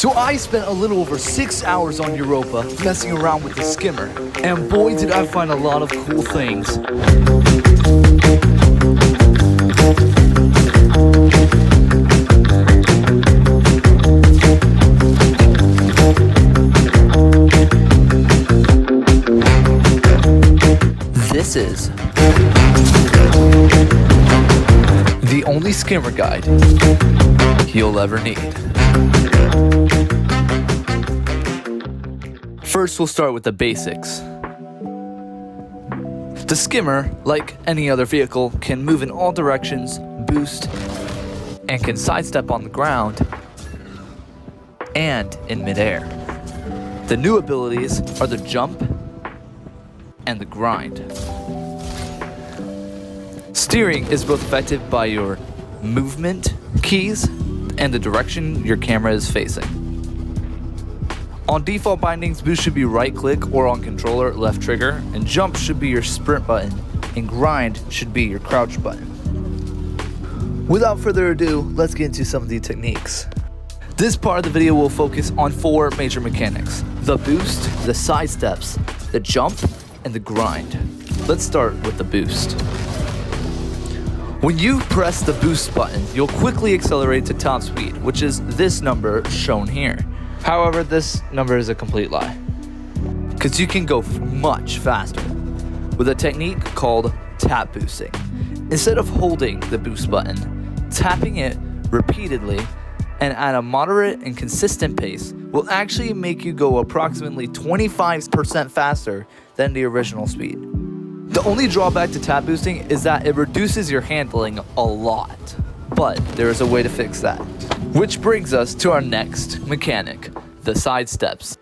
So I spent a little over 6 hours on Europa messing around with the Skimmer, and boy did I find a lot of cool things. This is the only Skimmer guide you'll ever need. First, we'll start with the basics. The Skimmer, like any other vehicle, can move in all directions, boost, and can sidestep on the ground and in midair. The new abilities are the jump and the grind. Steering is both affected by your movement keys and the direction your camera is facing. On default bindings, boost should be right click or on controller left trigger, and jump should be your sprint button, and grind should be your crouch button. Without further ado, let's get into some of the techniques. This part of the video will focus on 4 major mechanics: the boost, the side steps, the jump, and the grind. Let's start with the boost. When you press the boost button, you'll quickly accelerate to top speed, which is this number shown here. However, this number is a complete lie, because you can go much faster with a technique called tap boosting. Instead of holding the boost button, tapping it repeatedly and at a moderate and consistent pace will actually make you go approximately 25% faster than the original speed. The only drawback to tap boosting is that it reduces your handling a lot, but there is a way to fix that. Which brings us to our next mechanic, the side steps.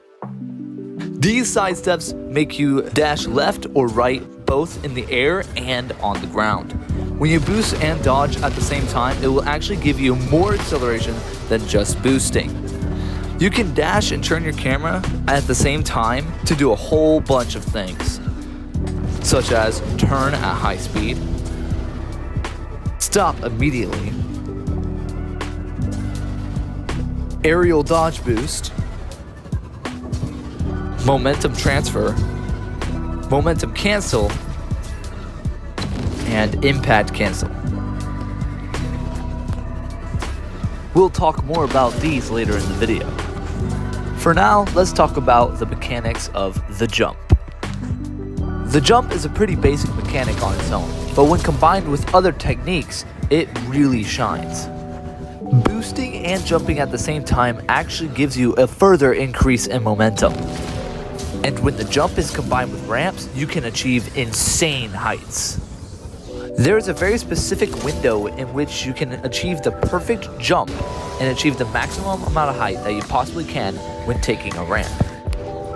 These side steps make you dash left or right both in the air and on the ground. When you boost and dodge at the same time, it will actually give you more acceleration than just boosting. You can dash and turn your camera at the same time to do a whole bunch of things, such as turn at high speed, stop immediately, aerial dodge boost, momentum transfer, momentum cancel, and impact cancel. We'll talk more about these later in the video. For now, let's talk about the mechanics of the jump. The jump is a pretty basic mechanic on its own, but when combined with other techniques, it really shines. Boosting and jumping at the same time actually gives you a further increase in momentum. And when the jump is combined with ramps, you can achieve insane heights. There is a very specific window in which you can achieve the perfect jump and achieve the maximum amount of height that you possibly can when taking a ramp.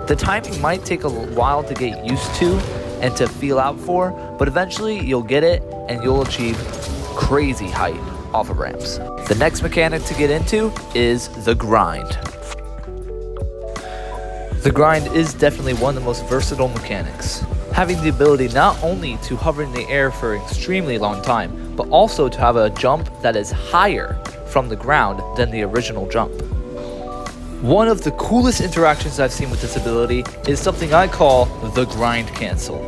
The timing might take a while to get used to and to feel out for, but eventually you'll get it and you'll achieve crazy height off of ramps. The next mechanic to get into is the grind. The grind is definitely one of the most versatile mechanics, having the ability not only to hover in the air for an extremely long time, but also to have a jump that is higher from the ground than the original jump. One of the coolest interactions I've seen with this ability is something I call the grind cancel.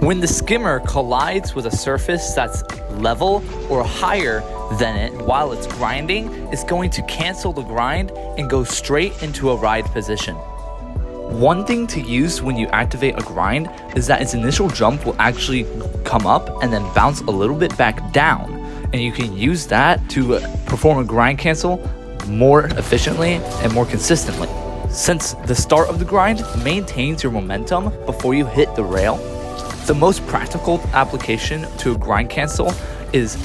When the Skimmer collides with a surface that's level or higher than it while it's grinding, it's going to cancel the grind and go straight into a ride position. One thing to use when you activate a grind is that its initial jump will actually come up and then bounce a little bit back down, and you can use that to perform a grind cancel more efficiently and more consistently. Since the start of the grind maintains your momentum before you hit the rail, the most practical application to a grind cancel is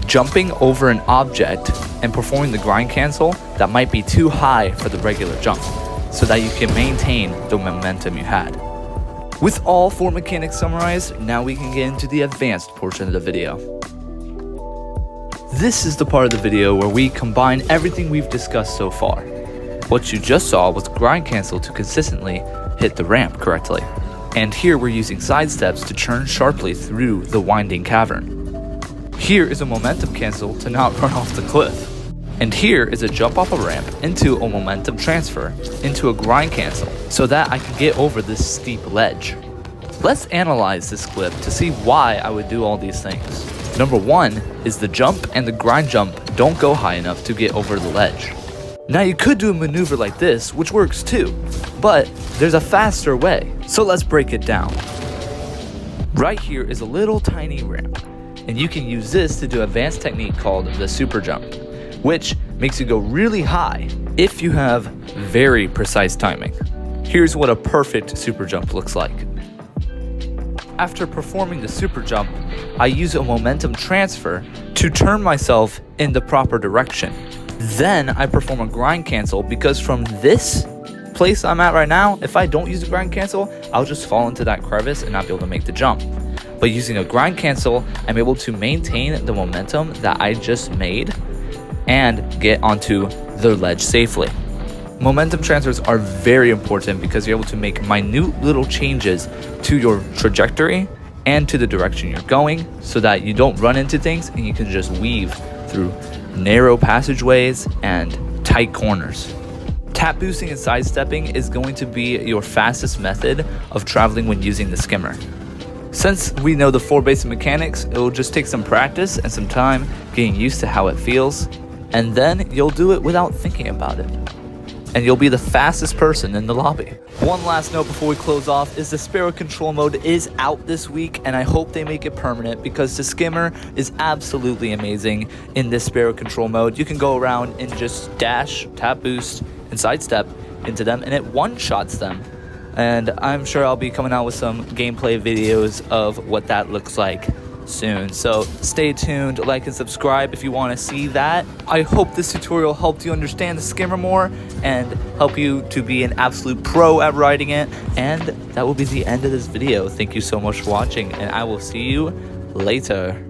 jumping over an object and performing the grind cancel that might be too high for the regular jump, so that you can maintain the momentum you had. With all 4 mechanics summarized, now we can get into the advanced portion of the video. This is the part of the video where we combine everything we've discussed so far. What you just saw was grind cancel to consistently hit the ramp correctly. And here we're using side steps to turn sharply through the winding cavern. Here is a momentum cancel to not run off the cliff. And here is a jump off a ramp into a momentum transfer into a grind cancel so that I can get over this steep ledge. Let's analyze this clip to see why I would do all these things. Number 1 is the jump and the grind jump don't go high enough to get over the ledge. Now you could do a maneuver like this, which works too, but there's a faster way, so let's break it down. Right here is a little tiny ramp, and you can use this to do an advanced technique called the super jump, which makes you go really high if you have very precise timing. Here's what a perfect super jump looks like. After performing the super jump, I use a momentum transfer to turn myself in the proper direction. Then I perform a grind cancel because from this place I'm at right now, if I don't use a grind cancel, I'll just fall into that crevice and not be able to make the jump. But using a grind cancel, I'm able to maintain the momentum that I just made and get onto the ledge safely. Momentum transfers are very important because you're able to make minute little changes to your trajectory and to the direction you're going so that you don't run into things and you can just weave through narrow passageways and tight corners. Tap boosting and sidestepping is going to be your fastest method of traveling when using the skimmer. Since we know the 4 basic mechanics, it will just take some practice and some time getting used to how it feels, and then you'll do it without thinking about it. And you'll be the fastest person in the lobby. One last note before we close off is the Sparrow control mode is out this week, and I hope they make it permanent because the Skimmer is absolutely amazing in this Sparrow control mode. You can go around and just dash, tap boost, and sidestep into them, and it one-shots them. And I'm sure I'll be coming out with some gameplay videos of what that looks like soon, so stay tuned, like and subscribe if you want to see that. I hope this tutorial helped you understand the skimmer more and help you to be an absolute pro at riding it, and that will be the end of this video. Thank you so much for watching, and I will see you later.